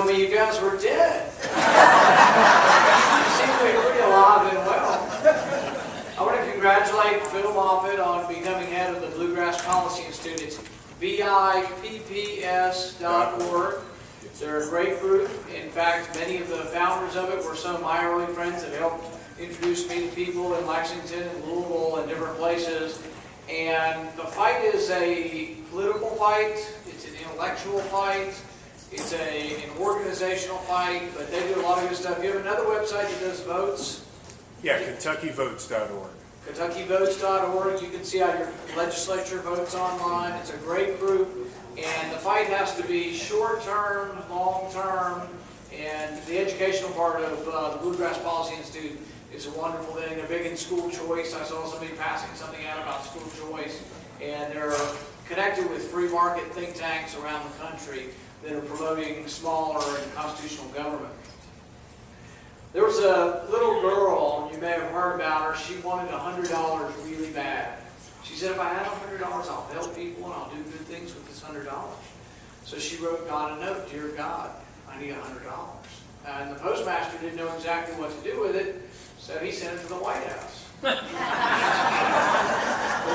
told me you guys were dead. You seem to be pretty alive and well. I want to congratulate Phil Moffitt on becoming head of the Bluegrass Policy Institute. It's VIPPS.org. They're a great group. In fact, many of the founders of it were some of my early friends that helped introduce me to people in Lexington and Louisville and different places. And the fight is a political fight, it's an intellectual fight, it's an organizational fight, but they do a lot of good stuff. You have another website that does votes? Yeah, KentuckyVotes.org. KentuckyVotes.org. You can see how your legislature votes online. It's a great group. And the fight has to be short-term, long-term, and the educational part of the Bluegrass Policy Institute is a wonderful thing. They're big in school choice. I saw somebody passing something out about school choice, and they're connected with free market think tanks around the country that are promoting smaller and constitutional government. There was a little girl, you may have heard about her, she wanted $100 really bad. She said, if I had $100, I'll help people and I'll do good things with this $100. So she wrote God a note, Dear God, I need $100. And the postmaster didn't know exactly what to do with it, so he sent it to the White House. The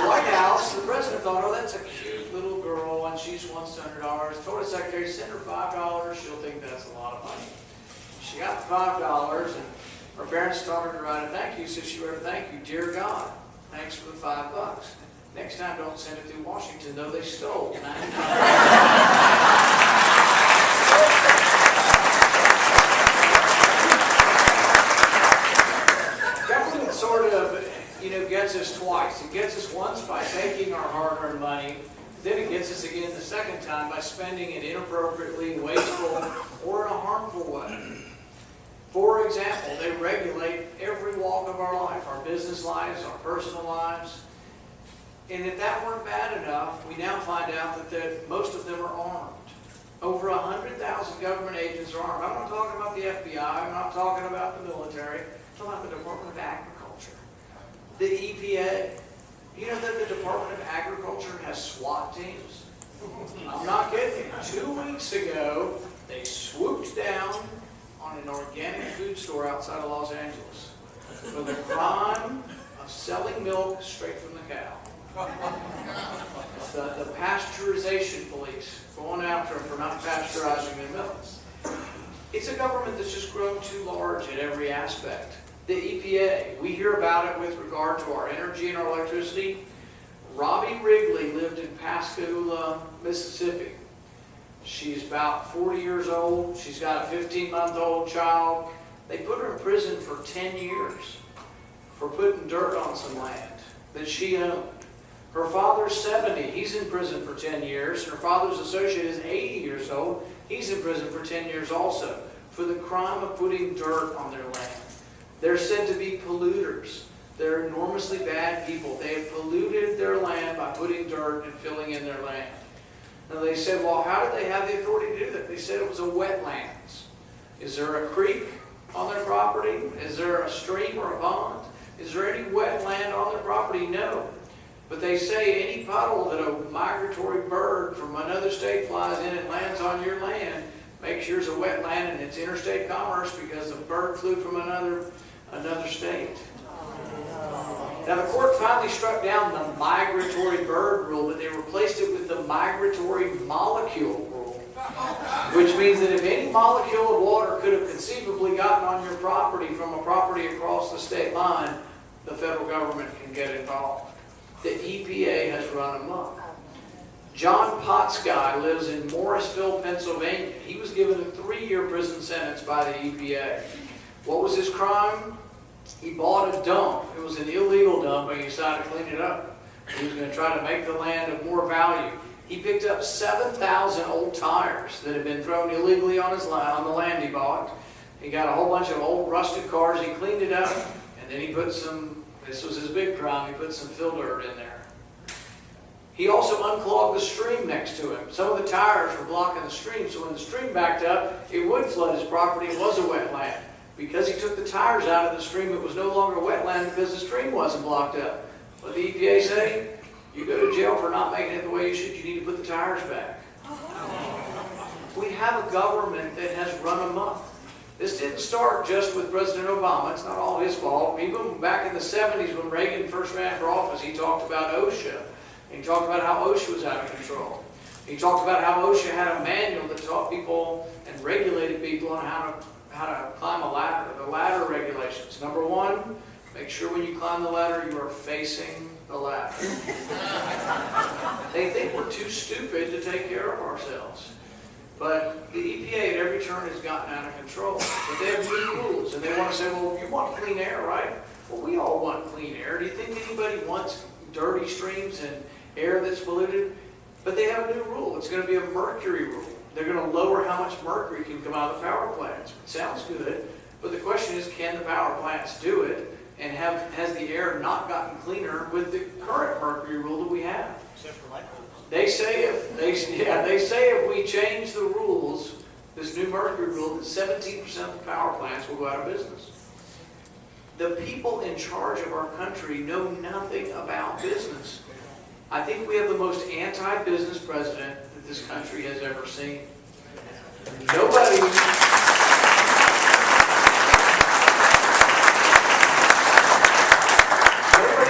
White House, the president thought, oh, that's a cute little girl and she just wants $100. Told his secretary, send her $5, she'll think that's a lot of money. She got the $5 and her parents taught her to write a thank you, so she wrote a thank you, Dear God, thanks for the $5. Next time, don't send it through Washington, though they stole. Government sort of, gets us twice. It gets us once by taking our hard-earned money. Then it gets us again the second time by spending it inappropriately, wasteful, or in a harmful way. For example, they regulate every walk of our life, our business lives, our personal lives. And if that weren't bad enough, we now find out that most of them are armed. Over 100,000 government agents are armed. I'm not talking about the FBI. I'm not talking about the military. I'm talking about the Department of Agriculture, the EPA. You know that the Department of Agriculture has SWAT teams? I'm not kidding. 2 weeks ago, they swooped down on an organic food store outside of Los Angeles for the crime of selling milk straight from the cow. It's the pasteurization police going after them for not pasteurizing their milk. It's a government that's just grown too large in every aspect. The EPA, we hear about it with regard to our energy and our electricity. Robbie Wrigley lived in Pascagoula, Mississippi. She's about 40 years old. She's got a 15-month-old child. They put her in prison for 10 years for putting dirt on some land that she owned. Her father's 70. He's in prison for 10 years. Her father's associate is 80 years old. He's in prison for 10 years also for the crime of putting dirt on their land. They're said to be polluters. They're enormously bad people. They have polluted their land by putting dirt and filling in their land. Now they said, well, how did they have the authority to do that? They said it was a wetlands. Is there a creek on their property? Is there a stream or a pond? Is there any wetland on their property? No. But they say any puddle that a migratory bird from another state flies in and lands on your land makes yours a wetland and it's interstate commerce because the bird flew from another state. Now the court finally struck down the migratory bird rule, but they replaced it with the migratory molecule rule, which means that if any molecule of water could have conceivably gotten on your property from a property across the state line, the federal government can get involved. The EPA has run amok. John Potsky lives in Morrisville, Pennsylvania. He was given a 3-year prison sentence by the EPA. What was his crime? He bought a dump. It was an illegal dump, and he decided to clean it up. He was going to try to make the land of more value. He picked up 7,000 old tires that had been thrown illegally on his land, on the land he bought. He got a whole bunch of old rusted cars. He cleaned it up, and then he put some, this was his big crime, he put some fill dirt in there. He also unclogged the stream next to him. Some of the tires were blocking the stream, so when the stream backed up, it would flood his property. It was a wetland. Because he took the tires out of the stream, it was no longer a wetland because the stream wasn't blocked up. What did the EPA say? You go to jail for not making it the way you should. You need to put the tires back. We have a government that has run amok. This didn't start just with President Obama. It's not all his fault. Even back in the 70s when Reagan first ran for office, he talked about OSHA. And he talked about how OSHA was out of control. He talked about how OSHA had a manual that taught people and regulated people on how to climb a ladder. The ladder regulations. Number one, make sure when you climb the ladder you are facing the ladder. They think we're too stupid to take care of ourselves. But the EPA at every turn has gotten out of control. But they have new rules, and they want to say, well, you want clean air, right? Well, we all want clean air. Do you think anybody wants dirty streams and air that's polluted? But they have a new rule. It's going to be a mercury rule. They're going to lower how much mercury can come out of the power plants. It sounds good, but the question is, can the power plants do it? And has the air not gotten cleaner with the current mercury rule that we have? Except for light bulbs. They say if we change the rules, this new mercury rule, that 17% of the power plants will go out of business. The people in charge of our country know nothing about business. I think we have the most anti-business president that this country has ever seen. Nobody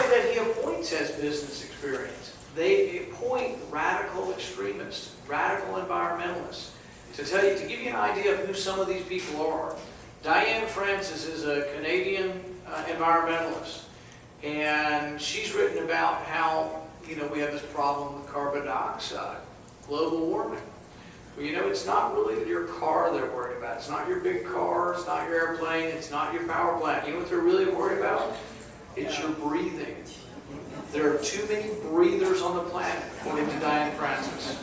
that he appoints has business experience. They appoint radical extremists, radical environmentalists. To give you an idea of who some of these people are, Diane Francis is a Canadian environmentalist, and she's written about how we have this problem with carbon dioxide, global warming. Well, it's not really your car they're worried about. It's not your big car, it's not your airplane, it's not your power plant. You know what they're really worried about? It's your breathing. There are too many breathers on the planet, according to Diane Francis.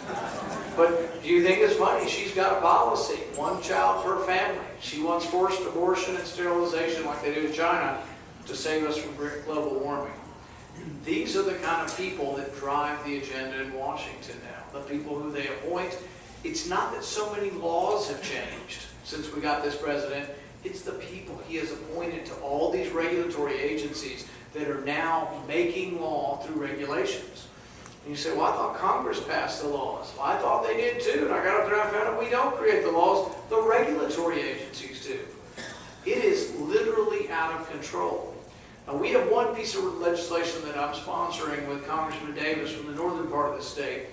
But do you think it's funny? She's got a policy, one child per family. She wants forced abortion and sterilization like they do in China to save us from global warming. These are the kind of people that drive the agenda in Washington now, the people who they appoint. It's not that so many laws have changed since we got this president. It's the people he has appointed to all these regulatory agencies that are now making law through regulations. And you say, well, I thought Congress passed the laws. Well, I thought they did too, and I got up there and I found out we don't create the laws, the regulatory agencies do. It is literally out of control. Now, we have one piece of legislation that I'm sponsoring with Congressman Davis from the northern part of the state,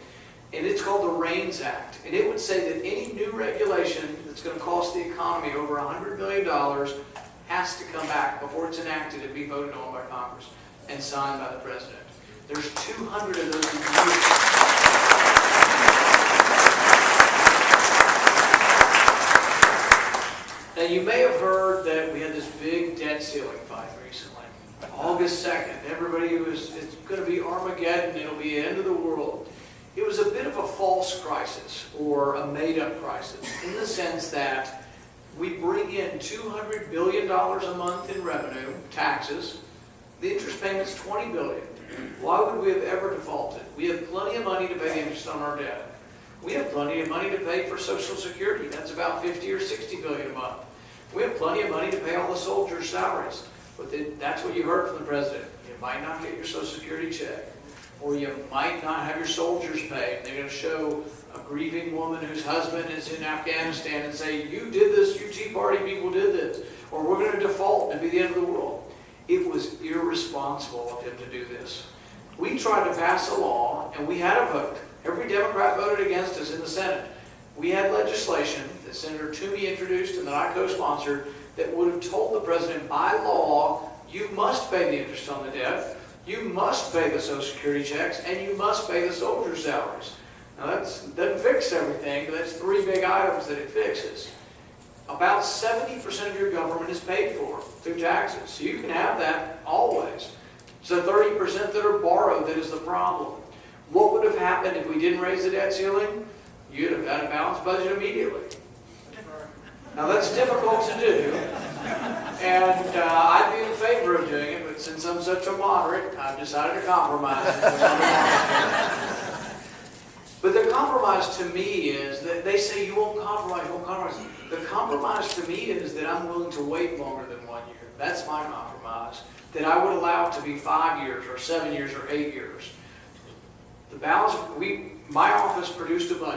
and it's called the RAINS Act. And it would say that any new regulation that's going to cost the economy over $100 million has to come back before it's enacted and be voted on by Congress and signed by the president. There's 200 of those in use. Now, you may have heard that we had this big debt ceiling fight recently. August 2nd, it's going to be Armageddon, it'll be the end of the world. It was a bit of a false crisis, or a made-up crisis, in the sense that we bring in $200 billion a month in revenue, taxes. The interest payment's $20 billion. Why would we have ever defaulted? We have plenty of money to pay the interest on our debt. We have plenty of money to pay for Social Security. That's about $50 or $60 billion a month. We have plenty of money to pay all the soldiers' salaries. But that's what you heard from the president. You might not get your Social Security check, or you might not have your soldiers paid. They're going to show a grieving woman whose husband is in Afghanistan and say, you did this, you Tea Party people did this, or we're going to default and be the end of the world. It was irresponsible of him to do this. We tried to pass a law, and we had a vote. Every Democrat voted against us in the Senate. We had legislation that Senator Toomey introduced and that I co-sponsored that would have told the president, by law, you must pay the interest on the debt, you must pay the Social Security checks, and you must pay the soldiers' salaries. Now, that doesn't fix everything, but that's 3 big items that it fixes. About 70% of your government is paid for through taxes, so you can have that always. So 30% that are borrowed, that is the problem. What would have happened if we didn't raise the debt ceiling? You'd have had a balanced budget immediately. Now, that's difficult to do, and I'd be in favor of doing it, but since I'm such a moderate, I've decided to compromise. But the compromise to me is that they say you won't compromise, you won't compromise. The compromise to me is that I'm willing to wait longer than 1 year. That's my compromise. That I would allow it to be 5 years or 7 years or 8 years. The balance, my office produced a budget.